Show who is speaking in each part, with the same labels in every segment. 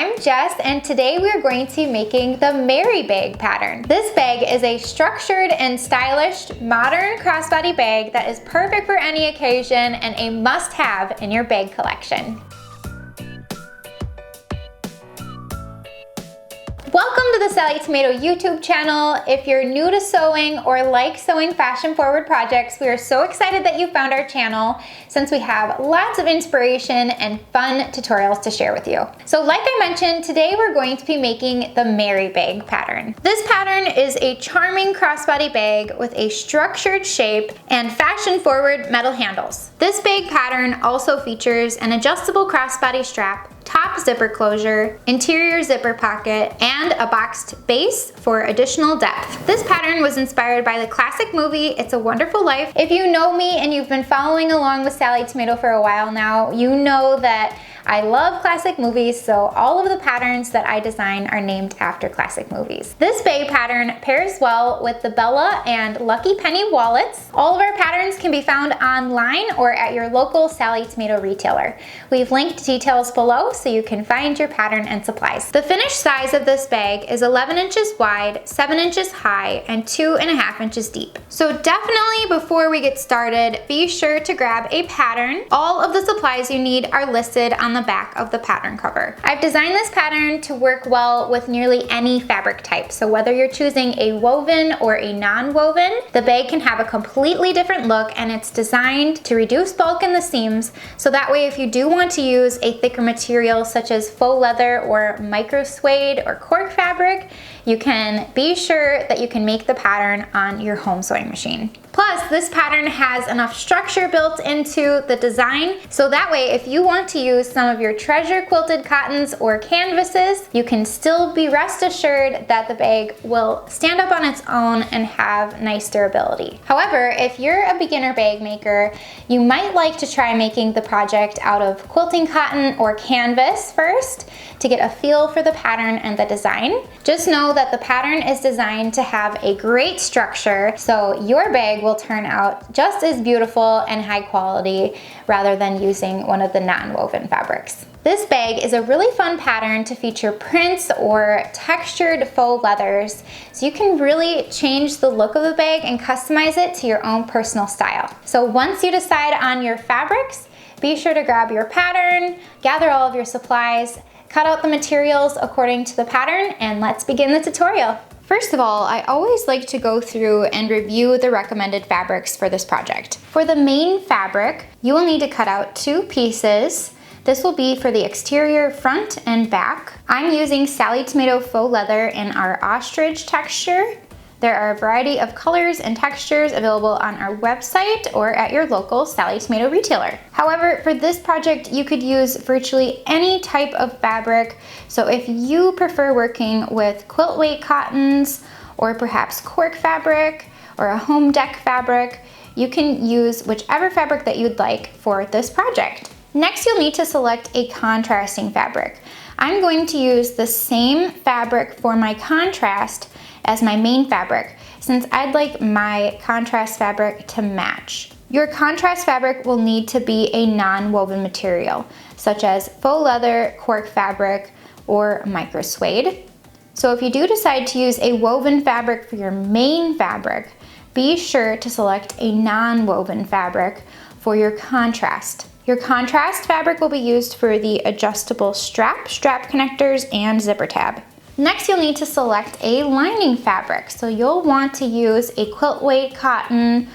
Speaker 1: I'm Jess, and today we're going to be making the Mary bag pattern. This bag is a structured and stylish modern crossbody bag that is perfect for any occasion and a must-have in your bag collection. Welcome to the Sallie Tomato YouTube channel. If you're new to sewing or like sewing fashion-forward projects, we are so excited that you found our channel since we have lots of inspiration and fun tutorials to share with you. So like I mentioned, today we're going to be making the Mary bag pattern. This pattern is a charming crossbody bag with a structured shape and fashion-forward metal handles. This bag pattern also features an adjustable crossbody strap, top zipper closure, interior zipper pocket, and a boxed base for additional depth. This pattern was inspired by the classic movie It's a Wonderful Life. If you know me and you've been following along with Sallie Tomato for a while now, you know that I love classic movies, so all of the patterns that I design are named after classic movies. This bag pattern pairs well with the Bella and Lucky Penny wallets. All of our patterns can be found online or at your local Sallie Tomato retailer. We've linked details below so you can find your pattern and supplies. The finished size of this bag is 11 inches wide, 7 inches high, and 2.5 inches deep. So definitely before we get started, be sure to grab a pattern. All of the supplies you need are listed on the back of the pattern cover. I've designed this pattern to work well with nearly any fabric type. So whether you're choosing a woven or a non-woven, the bag can have a completely different look, and it's designed to reduce bulk in the seams. So that way, if you do want to use a thicker material such as faux leather or micro suede or cork fabric, you can be sure that you can make the pattern on your home sewing machine. Plus, this pattern has enough structure built into the design, so that way if you want to use some of your treasure quilted cottons or canvases, you can still be rest assured that the bag will stand up on its own and have nice durability. However, if you're a beginner bag maker, you might like to try making the project out of quilting cotton or canvas first to get a feel for the pattern and the design. Just know that the pattern is designed to have a great structure, so your bag will turn out just as beautiful and high quality rather than using one of the non-woven fabrics. This bag is a really fun pattern to feature prints or textured faux leathers, so you can really change the look of the bag and customize it to your own personal style. So once you decide on your fabrics, be sure to grab your pattern, gather all of your supplies, cut out the materials according to the pattern, and let's begin the tutorial. First of all, I always like to go through and review the recommended fabrics for this project. For the main fabric, you will need to cut out 2 pieces. This will be for the exterior front and back. I'm using Sallie Tomato faux leather in our ostrich texture. There are a variety of colors and textures available on our website or at your local Sallie Tomato retailer. However, for this project, you could use virtually any type of fabric. So if you prefer working with quilt weight cottons or perhaps cork fabric or a home deck fabric, you can use whichever fabric that you'd like for this project. Next, you'll need to select a contrasting fabric. I'm going to use the same fabric for my contrast as my main fabric, since I'd like my contrast fabric to match. Your contrast fabric will need to be a non-woven material, such as faux leather, cork fabric, or micro suede. So if you do decide to use a woven fabric for your main fabric, be sure to select a non-woven fabric for your contrast. Your contrast fabric will be used for the adjustable strap connectors, and zipper tab. Next, you'll need to select a lining fabric. So you'll want to use a quilt weight cotton,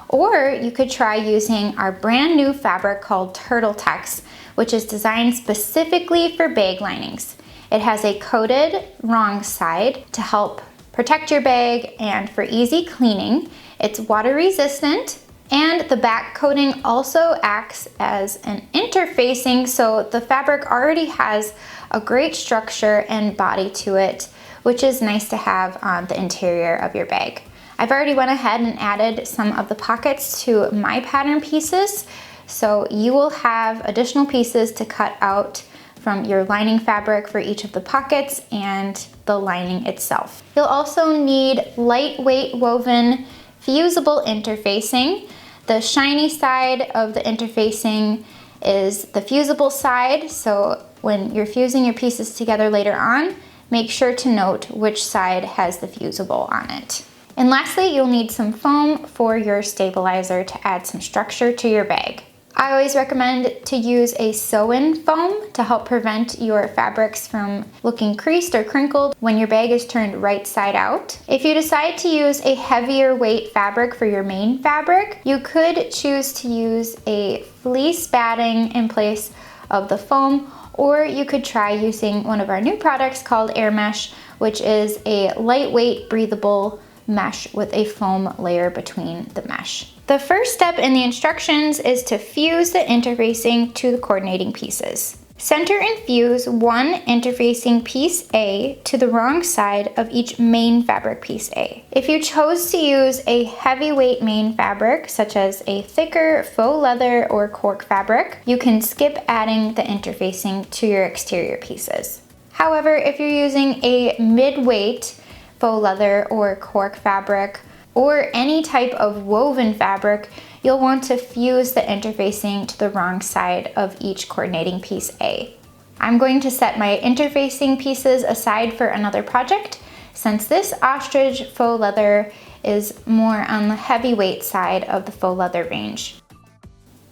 Speaker 1: or you could try using our brand new fabric called TurtleTex, which is designed specifically for bag linings. It has a coated wrong side to help protect your bag and for easy cleaning. It's water resistant, and the back coating also acts as an interfacing, so the fabric already has a great structure and body to it, which is nice to have on the interior of your bag. I've already went ahead and added some of the pockets to my pattern pieces, so you will have additional pieces to cut out from your lining fabric for each of the pockets and the lining itself. You'll also need lightweight woven fusible interfacing. The shiny side of the interfacing is the fusible side. So when you're fusing your pieces together later on, make sure to note which side has the fusible on it. And lastly, you'll need some foam for your stabilizer to add some structure to your bag. I always recommend to use a sew-in foam to help prevent your fabrics from looking creased or crinkled when your bag is turned right side out. If you decide to use a heavier weight fabric for your main fabric, you could choose to use a fleece batting in place of the foam, or you could try using one of our new products called Air Mesh, which is a lightweight, breathable mesh with a foam layer between the mesh. The first step in the instructions is to fuse the interfacing to the coordinating pieces. Center and fuse one interfacing piece A to the wrong side of each main fabric piece A. If you chose to use a heavyweight main fabric, such as a thicker faux leather or cork fabric, you can skip adding the interfacing to your exterior pieces. However, if you're using a mid-weight faux leather or cork fabric, or any type of woven fabric, you'll want to fuse the interfacing to the wrong side of each coordinating piece A. I'm going to set my interfacing pieces aside for another project, since this ostrich faux leather is more on the heavyweight side of the faux leather range.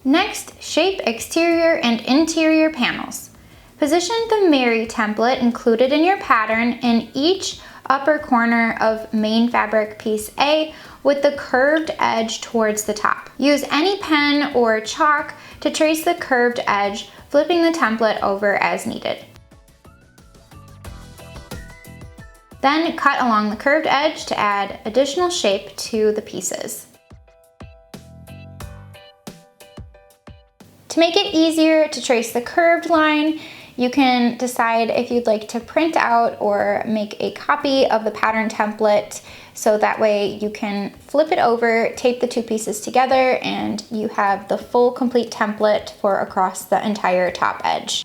Speaker 1: Next, shape exterior and interior panels. Position the Mary template included in your pattern in each upper corner of main fabric piece A with the curved edge towards the top. Use any pen or chalk to trace the curved edge, flipping the template over as needed. Then cut along the curved edge to add additional shape to the pieces. To make it easier to trace the curved line, you can decide if you'd like to print out or make a copy of the pattern template, so that way you can flip it over, tape the two pieces together, and you have the full complete template for across the entire top edge.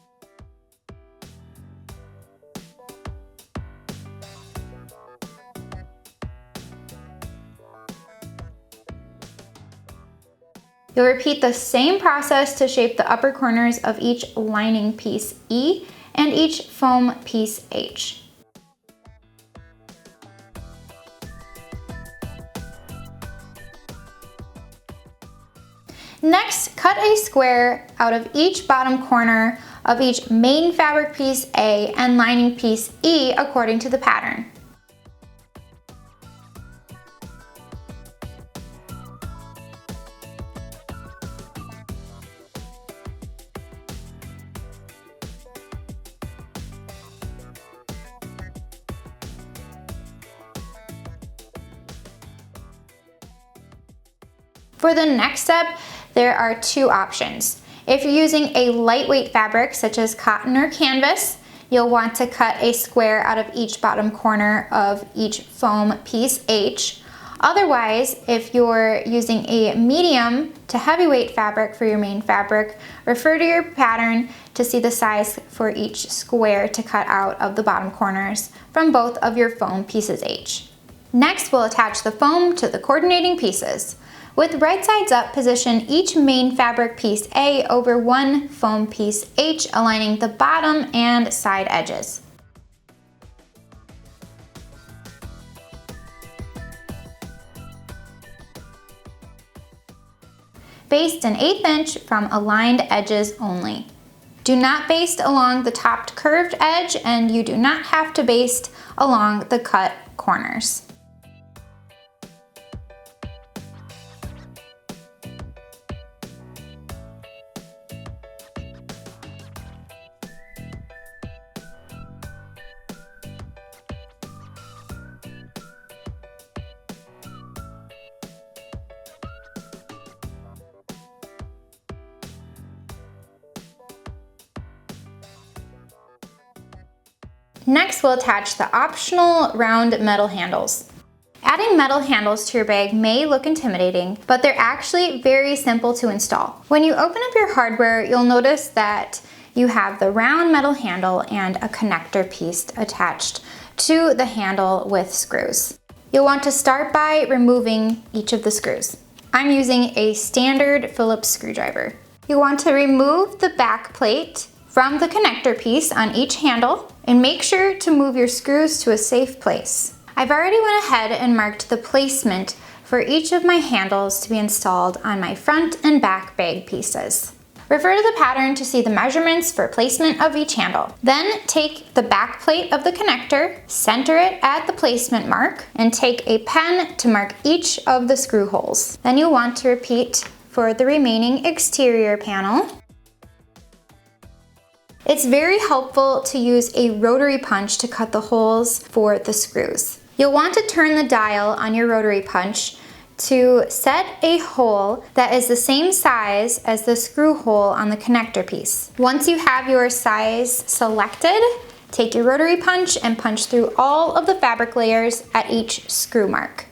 Speaker 1: You'll repeat the same process to shape the upper corners of each lining piece E and each foam piece H. Next, cut a square out of each bottom corner of each main fabric piece A and lining piece E according to the pattern. For the next step, there are two options. If you're using a lightweight fabric such as cotton or canvas, you'll want to cut a square out of each bottom corner of each foam piece H. Otherwise, if you're using a medium to heavyweight fabric for your main fabric, refer to your pattern to see the size for each square to cut out of the bottom corners from both of your foam pieces H. Next, we'll attach the foam to the coordinating pieces. With right sides up, position each main fabric piece A over one foam piece H, aligning the bottom and side edges. Baste an 1/8 inch from aligned edges only. Do not baste along the topped curved edge, and you do not have to baste along the cut corners. Next, we'll attach the optional round metal handles. Adding metal handles to your bag may look intimidating, but they're actually very simple to install. When you open up your hardware, you'll notice that you have the round metal handle and a connector piece attached to the handle with screws. You'll want to start by removing each of the screws. I'm using a standard Phillips screwdriver. You want to remove the back plate from the connector piece on each handle and make sure to move your screws to a safe place. I've already went ahead and marked the placement for each of my handles to be installed on my front and back bag pieces. Refer to the pattern to see the measurements for placement of each handle. Then take the back plate of the connector, center it at the placement mark, and take a pen to mark each of the screw holes. Then you'll want to repeat for the remaining exterior panel. It's very helpful to use a rotary punch to cut the holes for the screws. You'll want to turn the dial on your rotary punch to set a hole that is the same size as the screw hole on the connector piece. Once you have your size selected, take your rotary punch and punch through all of the fabric layers at each screw mark.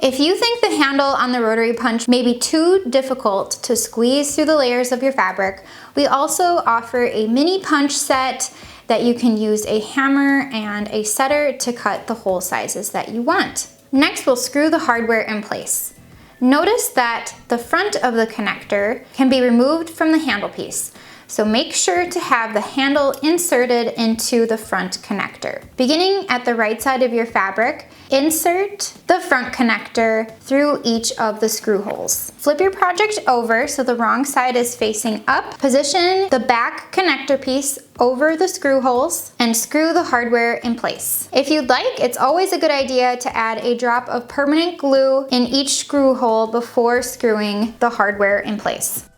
Speaker 1: If you think the handle on the rotary punch may be too difficult to squeeze through the layers of your fabric, we also offer a mini punch set that you can use a hammer and a setter to cut the hole sizes that you want. Next, we'll screw the hardware in place. Notice that the front of the connector can be removed from the handle piece, so make sure to have the handle inserted into the front connector. Beginning at the right side of your fabric, insert the front connector through each of the screw holes. Flip your project over so the wrong side is facing up. Position the back connector piece over the screw holes and screw the hardware in place. If you'd like, it's always a good idea to add a drop of permanent glue in each screw hole before screwing the hardware in place.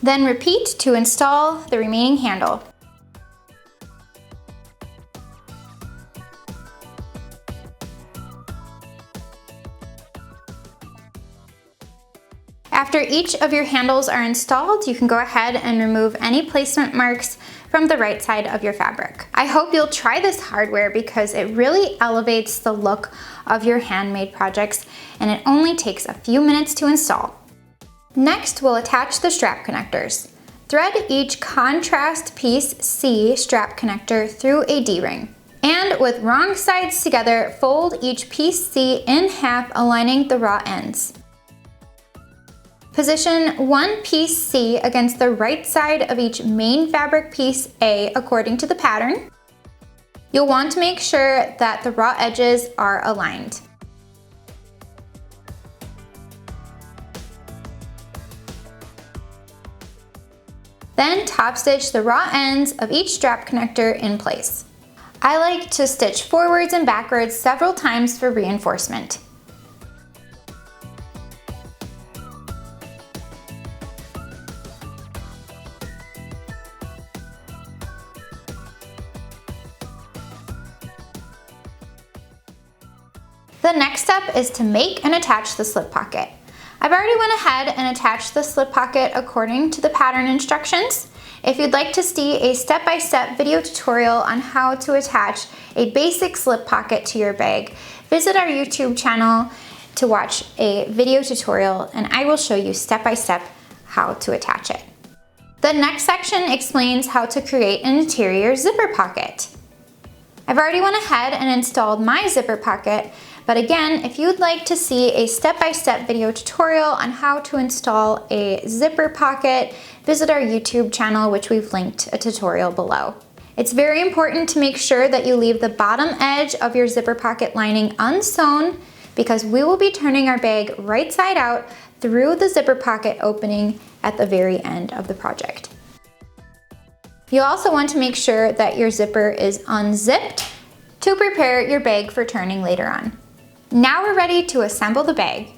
Speaker 1: Then repeat to install the remaining handle. After each of your handles are installed, you can go ahead and remove any placement marks from the right side of your fabric. I hope you'll try this hardware because it really elevates the look of your handmade projects, and it only takes a few minutes to install. Next, we'll attach the strap connectors. Thread each contrast piece C strap connector through a D-ring. And with wrong sides together, fold each piece C in half, aligning the raw ends. Position one piece C against the right side of each main fabric piece A according to the pattern. You'll want to make sure that the raw edges are aligned. Then top stitch the raw ends of each strap connector in place. I like to stitch forwards and backwards several times for reinforcement. The next step is to make and attach the slip pocket. I've already went ahead and attached the slip pocket according to the pattern instructions. If you'd like to see a step-by-step video tutorial on how to attach a basic slip pocket to your bag, visit our YouTube channel to watch a video tutorial, and I will show you step-by-step how to attach it. The next section explains how to create an interior zipper pocket. I've already went ahead and installed my zipper pocket, but again, if you'd like to see a step-by-step video tutorial on how to install a zipper pocket, visit our YouTube channel, which we've linked a tutorial below. It's very important to make sure that you leave the bottom edge of your zipper pocket lining unsewn, because we will be turning our bag right side out through the zipper pocket opening at the very end of the project. You'll also want to make sure that your zipper is unzipped to prepare your bag for turning later on. Now we're ready to assemble the bag.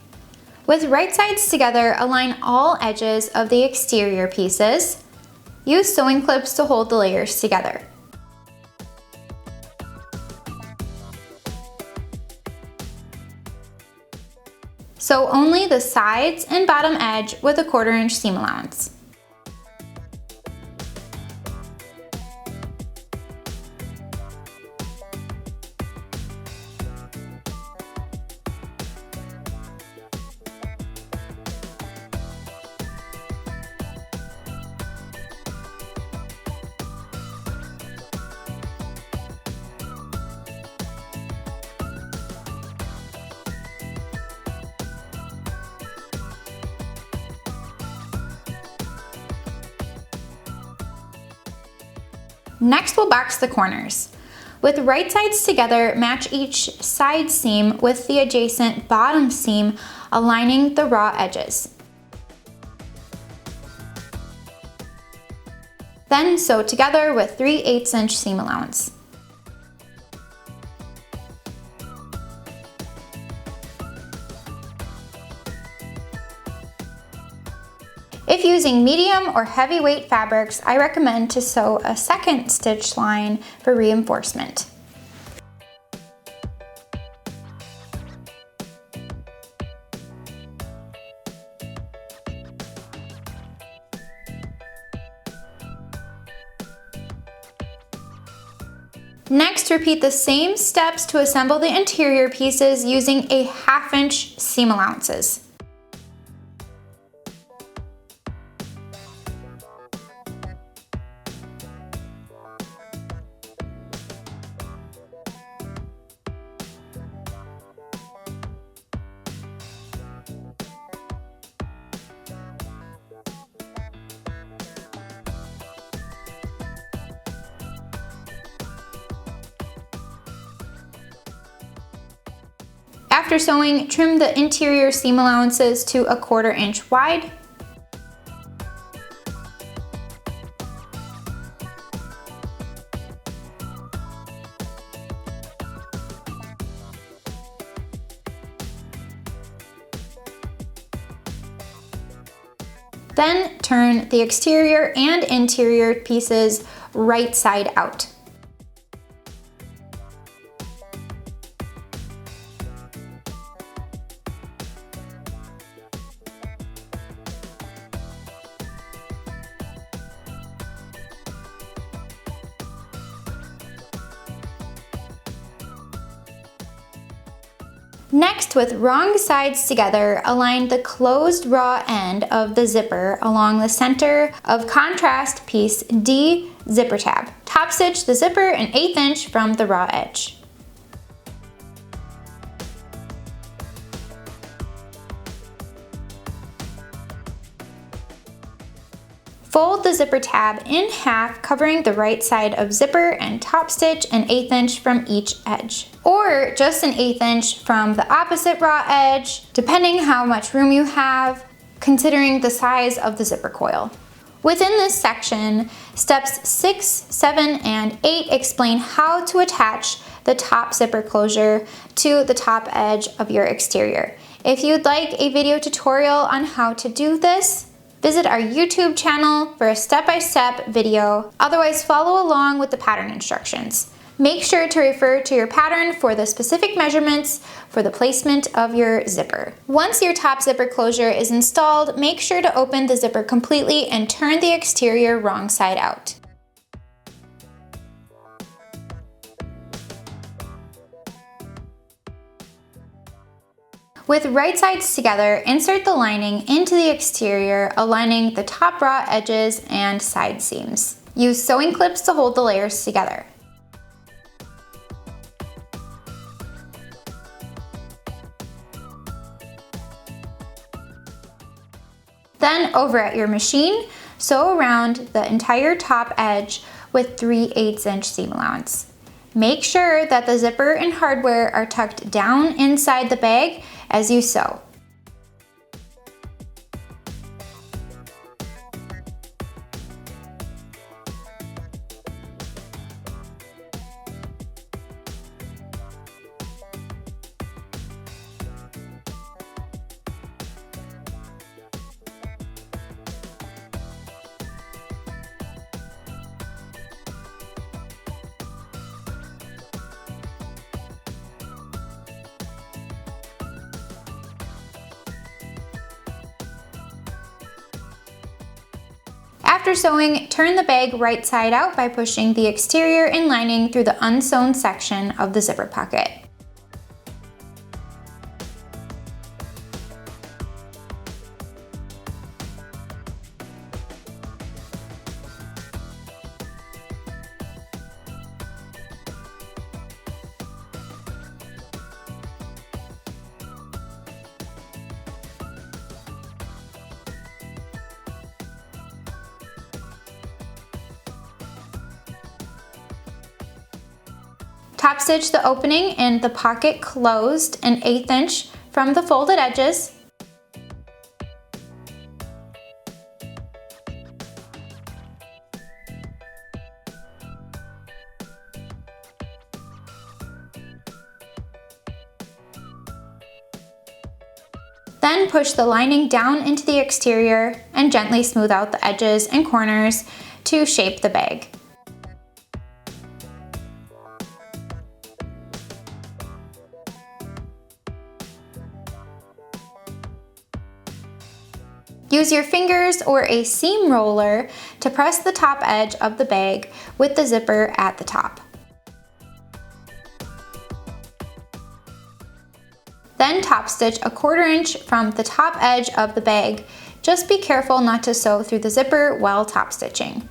Speaker 1: With right sides together, align all edges of the exterior pieces. Use sewing clips to hold the layers together. Sew only the sides and bottom edge with a 1/4 inch seam allowance. Next, we'll box the corners. With right sides together, match each side seam with the adjacent bottom seam, aligning the raw edges. Then sew together with 3/8 inch seam allowance. If using medium or heavyweight fabrics, I recommend to sew a second stitch line for reinforcement. Next, repeat the same steps to assemble the interior pieces using a 1/2 inch seam allowances. After sewing, trim the interior seam allowances to a 1/4 inch wide. Then turn the exterior and interior pieces right side out. Next, with wrong sides together, align the closed raw end of the zipper along the center of contrast piece D zipper tab. Top stitch the zipper an 1/8 inch from the raw edge. Fold the zipper tab in half, covering the right side of zipper, and top stitch an 1/8 inch from each edge. Or just an 1/8 inch from the opposite raw edge, depending how much room you have, considering the size of the zipper coil. Within this section, steps 6, 7, and 8 explain how to attach the top zipper closure to the top edge of your exterior. If you'd like a video tutorial on how to do this, visit our YouTube channel for a step-by-step video. Otherwise, follow along with the pattern instructions. Make sure to refer to your pattern for the specific measurements for the placement of your zipper. Once your top zipper closure is installed, make sure to open the zipper completely and turn the exterior wrong side out. With right sides together, insert the lining into the exterior, aligning the top raw edges and side seams. Use sewing clips to hold the layers together. Then, over at your machine, sew around the entire top edge with 3/8 inch seam allowance. Make sure that the zipper and hardware are tucked down inside the bag as you sew. After sewing, turn the bag right side out by pushing the exterior and lining through the unsewn section of the zipper pocket. Top stitch the opening in the pocket closed an 1/8 inch from the folded edges. Then push the lining down into the exterior and gently smooth out the edges and corners to shape the bag. Use your fingers or a seam roller to press the top edge of the bag with the zipper at the top. Then top stitch a 1/4 inch from the top edge of the bag. Just be careful not to sew through the zipper while top stitching.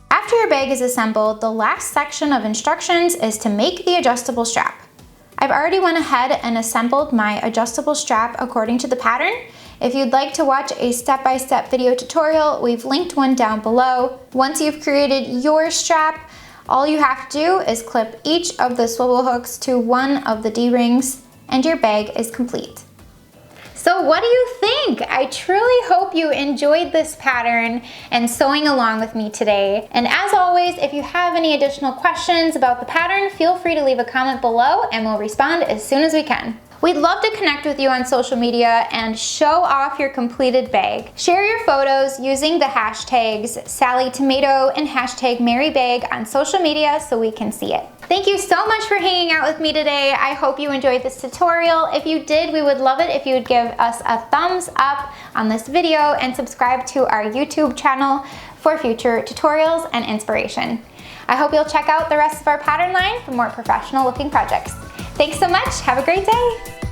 Speaker 1: After your bag is assembled, the last section of instructions is to make the adjustable strap. I've already went ahead and assembled my adjustable strap according to the pattern. If you'd like to watch a step-by-step video tutorial, we've linked one down below. Once you've created your strap, all you have to do is clip each of the swivel hooks to one of the D-rings and your bag is complete. So what do you think? I truly hope you enjoyed this pattern and sewing along with me today. And as always, if you have any additional questions about the pattern, feel free to leave a comment below and we'll respond as soon as we can. We'd love to connect with you on social media and show off your completed bag. Share your photos using the hashtags SallieTomato and hashtag MaryBag on social media so we can see it. Thank you so much for hanging out with me today. I hope you enjoyed this tutorial. If you did, we would love it if you would give us a thumbs up on this video and subscribe to our YouTube channel for future tutorials and inspiration. I hope you'll check out the rest of our pattern line for more professional looking projects. Thanks so much. Have a great day.